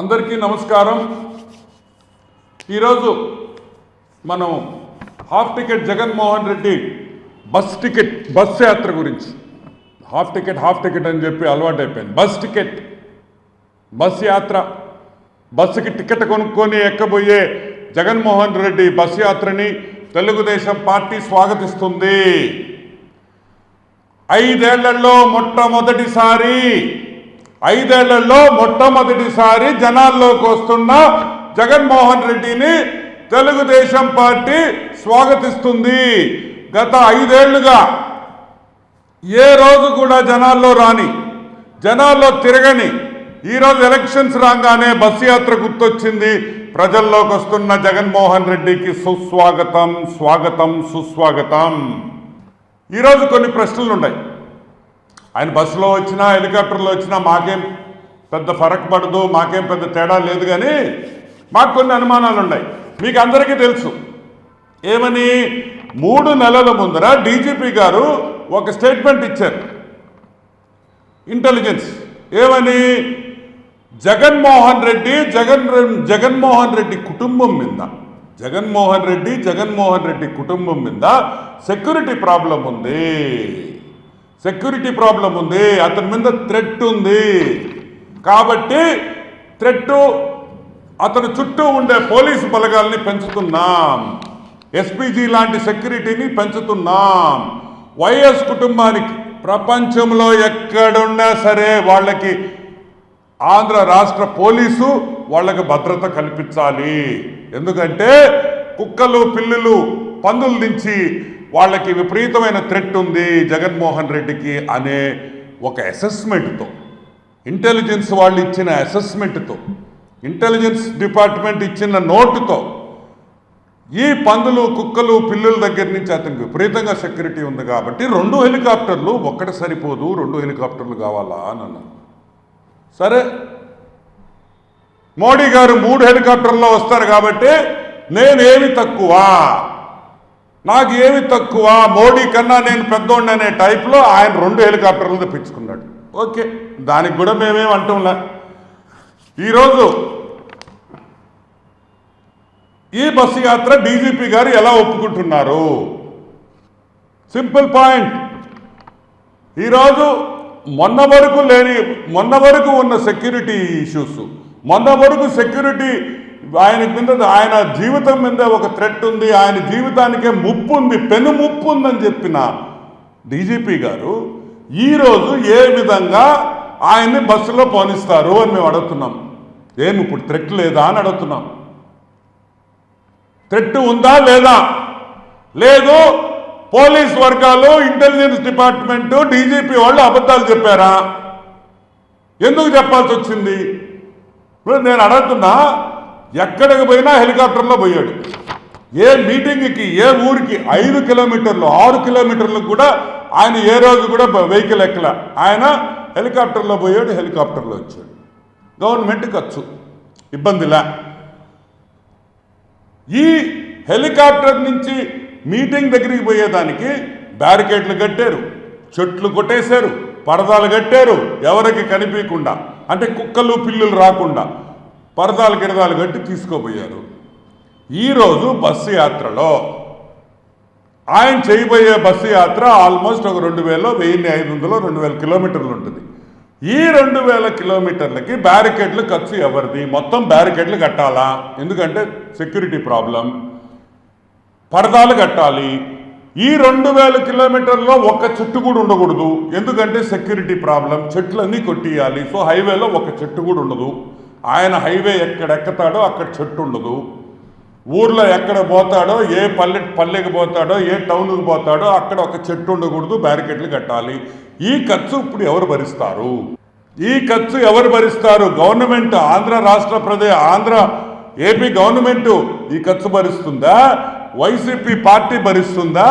అందరికీ నమస్కారం. ఈరోజు మనం half ticket Jaganmohan Reddy bus యాత్ర గురించి హాఫ్ టికెట్ అని చెప్పి అలవాటు అయిపోయింది. బస్ యాత్ర, బస్సుకి టికెట్ కొనుక్కొని ఎక్కబోయే జగన్మోహన్ రెడ్డి బస్ యాత్రని తెలుగుదేశం పార్టీ స్వాగతిస్తుంది. 5 ఏళ్లలో మొట్టమొదటిసారి జనాల్లోకి వస్తున్న జగన్మోహన్ రెడ్డిని తెలుగుదేశం పార్టీ స్వాగతిస్తుంది. గత 5 ఏళ్లుగా ఏ రోజు కూడా జనాల్లో తిరగని ఈరోజు ఎలక్షన్స్ రాగానే బస్సు యాత్ర గుర్తొచ్చింది. ప్రజల్లోకి వస్తున్న జగన్మోహన్ రెడ్డికి సుస్వాగతం. ఈరోజు కొన్ని ప్రశ్నలు ఉన్నాయి. ఆయన బస్సులో వచ్చినా హెలికాప్టర్లో వచ్చినా మాకేం పెద్ద ఫరక్ పడదు, మాకేం పెద్ద తేడా లేదు. కానీ మాకు కొన్ని అనుమానాలు ఉన్నాయి. మీకు అందరికీ తెలుసు ఏమని, 3 నెలల ముందర డీజీపీ గారు ఒక స్టేట్మెంట్ ఇచ్చారు. ఇంటెలిజెన్స్ ఏమని, జగన్మోహన్ రెడ్డి కుటుంబం మీద సెక్యూరిటీ ప్రాబ్లం ఉంది, అతని మీద థ్రెట్ ఉంది. కాబట్టి అతని చుట్టూ ఉండే పోలీసు బలగాల్ని పెంచుతున్నాం, ఎస్పీజీ లాంటి సెక్యూరిటీని పెంచుతున్నాం. వైఎస్ కుటుంబానికి ప్రపంచంలో ఎక్కడున్నా సరే వాళ్ళకి ఆంధ్ర రాష్ట్ర పోలీసు వాళ్ళకి భద్రత కల్పించాలి. ఎందుకంటే కుక్కలు, పిల్లులు, పందుల నుంచి వాళ్ళకి విపరీతమైన థ్రెట్ ఉంది జగన్మోహన్ రెడ్డికి అనే ఒక అసెస్మెంట్తో, ఇంటెలిజెన్స్ వాళ్ళు ఇచ్చిన అసెస్మెంట్తో, ఇంటెలిజెన్స్ డిపార్ట్మెంట్ ఇచ్చిన నోటుతో ఈ పందులు, కుక్కలు, పిల్లుల దగ్గర నుంచి అతనికి విపరీతంగా సెక్యూరిటీ ఉంది. కాబట్టి 2 హెలికాప్టర్లు ఒక్కటి సరిపోదు, 2 హెలికాప్టర్లు కావాలా అని అన్నారు. సరే, మోడీ గారు 3 హెలికాప్టర్లో వస్తారు కాబట్టి నాకు ఏమి తక్కువ, మోడీ కన్నా నేను పెద్దోడిని అనే టైప్లో ఆయన 2 హెలికాప్టర్లు తెప్పించుకున్నాడు. ఓకే, దానికి కూడా మేమేం అంటాంలే. ఈరోజు ఈ బస్సు యాత్ర డీజీపీ గారు ఎలా ఒప్పుకుంటున్నారు? Simple point. ఈరోజు మొన్న వరకు ఉన్న సెక్యూరిటీ ఇష్యూస్, సెక్యూరిటీ ఆయన జీవితం మీద ఒక థ్రెట్ ఉంది, ఆయన జీవితానికే ముప్పు ఉంది, పెను ముప్పు ఉందని చెప్పిన డీజీపీ గారు ఈరోజు ఏ విధంగా ఆయన్ని బస్సులో పోనిస్తారు అని మేము అడుగుతున్నాం. ఏమి ఇప్పుడు థ్రెట్ లేదా అని అడుగుతున్నాం. థ్రెట్ ఉందా లేదా? లేదు. పోలీస్ వర్గాలు, ఇంటెలిజెన్స్ డిపార్ట్మెంట్, డీజీపీ వాళ్ళు అబద్ధాలు చెప్పారా? ఎందుకు చెప్పాల్సి వచ్చింది? ఇప్పుడు నేను అడుగుతున్నా, ఎక్కడికి పోయినా హెలికాప్టర్లో పోయాడు. ఏ మీటింగ్కి, ఏ ఊరికి 5 కిలోమీటర్లు 6 కిలోమీటర్లకు కూడా ఆయన ఏ రోజు కూడా వెహికల్ ఎక్కల. ఆయన హెలికాప్టర్లో పోయాడు, హెలికాప్టర్లో వచ్చాడు. గవర్నమెంట్ ఖర్చు, ఇబ్బందిలా. ఈ హెలికాప్టర్ నుంచి మీటింగ్ దగ్గరికి పోయేదానికి బ్యారికేడ్లు కట్టారు, చెట్లు కొట్టేశారు, పరదాలు కట్టారు, ఎవరికి కనిపించకుండా, అంటే కుక్కలు, పిల్లులు రాకుండా పరదాలు కట్టి తీసుకోపోయారు. ఈరోజు బస్సు యాత్రలో ఆయన చేయబోయే బస్సు యాత్ర ఆల్మోస్ట్ ఒక 2000, 1500, 2000 కిలోమీటర్లు ఉంటుంది. ఈ 2000 కిలోమీటర్లకి బ్యారికేడ్లు ఖర్చు ఎవరిది? మొత్తం బ్యారికేడ్లు కట్టాలా? ఎందుకంటే సెక్యూరిటీ ప్రాబ్లం, పరదాలు కట్టాలి. ఈ 2000 కిలోమీటర్లో ఒక్క చెట్టు కూడా ఉండకూడదు, ఎందుకంటే సెక్యూరిటీ ప్రాబ్లం. చెట్లన్నీ కొట్టియాలి. సో హైవేలో ఒక చెట్టు కూడా ఉండదు. ఆయన హైవే ఎక్కడ ఎక్కుతాడో అక్కడ చెట్టు ఉండదు. ఊర్లో ఎక్కడ పోతాడో, ఏ పల్లెకి పోతాడో, ఏ టౌన్కి పోతాడో అక్కడ ఒక చెట్టు ఉండకూడదు, బ్యారికేడ్లు కట్టాలి. ఈ ఖర్చు ఇప్పుడు ఎవరు భరిస్తారు? గవర్నమెంట్, ఏపీ గవర్నమెంట్ ఈ ఖర్చు భరిస్తుందా? వైసీపీ పార్టీ భరిస్తుందా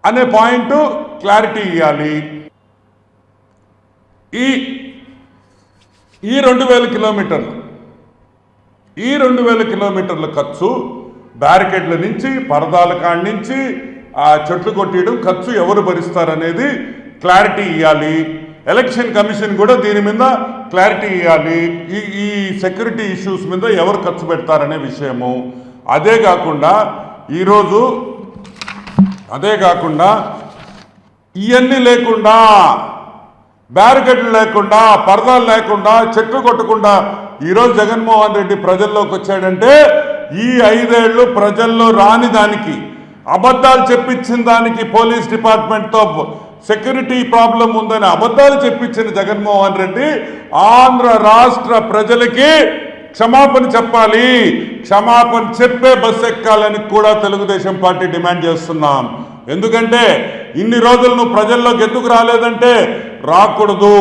అనే పాయింట్ క్లారిటీ ఇవ్వాలి. ఈ 2000 కిలోమీటర్ల ఖర్చు, బ్యారికేడ్ల నుంచి, పరదాల కాడి నుంచి ఆ చెట్లు కొట్టేయడం ఖర్చు ఎవరు భరిస్తారనేది క్లారిటీ ఇవ్వాలి. ఎలక్షన్ కమిషన్ కూడా దీని మీద క్లారిటీ ఇవ్వాలి. ఈ సెక్యూరిటీ ఇష్యూస్ మీద ఎవరు ఖర్చు పెడతారనే విషయము. అదే కాకుండా ఇవన్నీ లేకుండా, బ్యారికేడ్లు లేకుండా, పరదాలు లేకుండా, చెట్లు కొట్టకుండా ఈరోజు జగన్మోహన్ రెడ్డి ప్రజల్లోకి వచ్చాడంటే ఈ 5 ఏళ్ళు ప్రజల్లో రాని దానికి, అబద్ధాలు చెప్పించిన దానికి, పోలీస్ డిపార్ట్మెంట్తో సెక్యూరిటీ ప్రాబ్లం ఉందని అబద్ధాలు చెప్పించిన జగన్మోహన్ రెడ్డి ఆంధ్ర రాష్ట్ర ప్రజలకి క్షమాపణ చెప్పాలి. క్షమాపణ చెప్పే బస్సు ఎక్కాలని కూడా తెలుగుదేశం పార్టీ డిమాండ్ చేస్తున్నాం. ఎందుకంటే ఇన్ని రోజులు నువ్వు ప్రజల్లోకి ఎందుకు రాలేదంటే, రాకూడదు,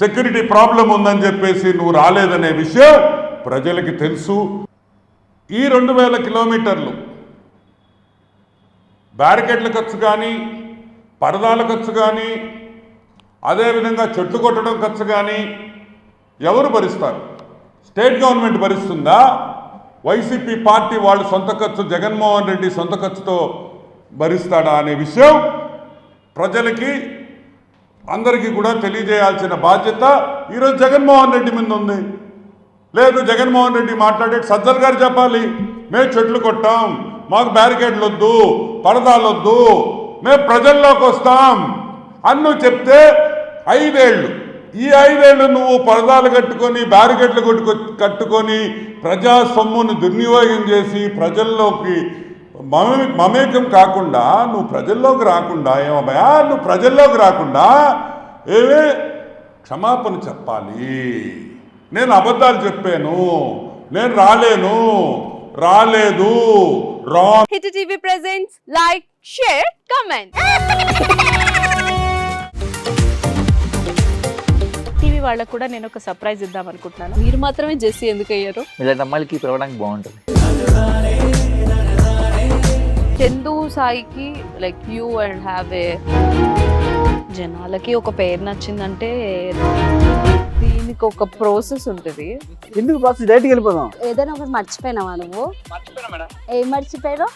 సెక్యూరిటీ ప్రాబ్లం ఉందని చెప్పేసి నువ్వు రాలేదనే విషయం ప్రజలకి తెలుసు. ఈ 2000 కిలోమీటర్లు బ్యారికేడ్ల ఖర్చు కానీ, పరదాల ఖర్చు కానీ, అదేవిధంగా చెట్లు కొట్టడం ఖర్చు కానీ ఎవరు భరిస్తారు? స్టేట్ గవర్నమెంట్ భరిస్తుందా? వైసీపీ పార్టీ వాళ్ళు సొంత ఖర్చు, జగన్మోహన్ రెడ్డి సొంత ఖర్చుతో భరిస్తాడా అనే విషయం ప్రజలకి అందరికీ కూడా తెలియజేయాల్సిన బాధ్యత ఈరోజు జగన్మోహన్ రెడ్డి మీద ఉంది. లేదు, జగన్మోహన్ రెడ్డి మాట్లాడే సజ్జల్ గారు చెప్పాలి, మేము చెట్లు కొట్టాం, మాకు బ్యారికేడ్లు వద్దు, పరదాలు వద్దు, మేము ప్రజల్లోకి వస్తాం అని నువ్వు చెప్తే 5 ఏళ్ళు, ఈ 5 ఏళ్ళు నువ్వు పరదాలు కట్టుకొని, బ్యారికేడ్లు కట్టుకొని ప్రజా సొమ్మును దుర్వినియోగం చేసి ప్రజల్లోకి మమేకం కాకుండా, నువ్వు ప్రజల్లోకి రాకుండా, ఏమయ్యా నువ్వు ప్రజల్లోకి రాకుండా క్షమాపణ చెప్పాలి. నేను అబద్ధాలు చెప్పాను, నేను రాలేదు. Hit TV presents like, share, comment. TV వాళ్ళకు కూడా నేను ఒక సర్ప్రైజ్ ఇద్దాం అనుకుంటున్నాను. మీరు మాత్రమే జెస్సీ ఎందుకు అయ్యారు? ఇలాంటి అమ్మాయిలకి పిలవడానికి బాగుంటుంది. చందు సాయికి like you and have a, జనాలకి ఒక పేరు నచ్చిందంటే దీనికి ఒక ప్రాసెస్ ఉంటుంది. ఎందుకు ప్రాసెస్? డైరెక్ట్కి వెళ్ళిపోదాం. ఏదైనా ఒకటి మర్చిపోయినావా నువ్వు? ఏం మర్చిపోయావు?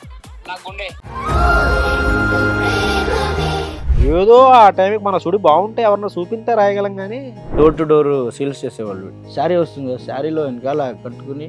ఏదో ఆ టైంకి మన సుడి బాగుంటే ఎవరన్నా చూపింటే రాయగలం కానీ డోర్ టు డోర్ సేల్స్ చేసేవాళ్ళు. శారీ వస్తుంది, శారీలో వెనకాల కట్టుకుని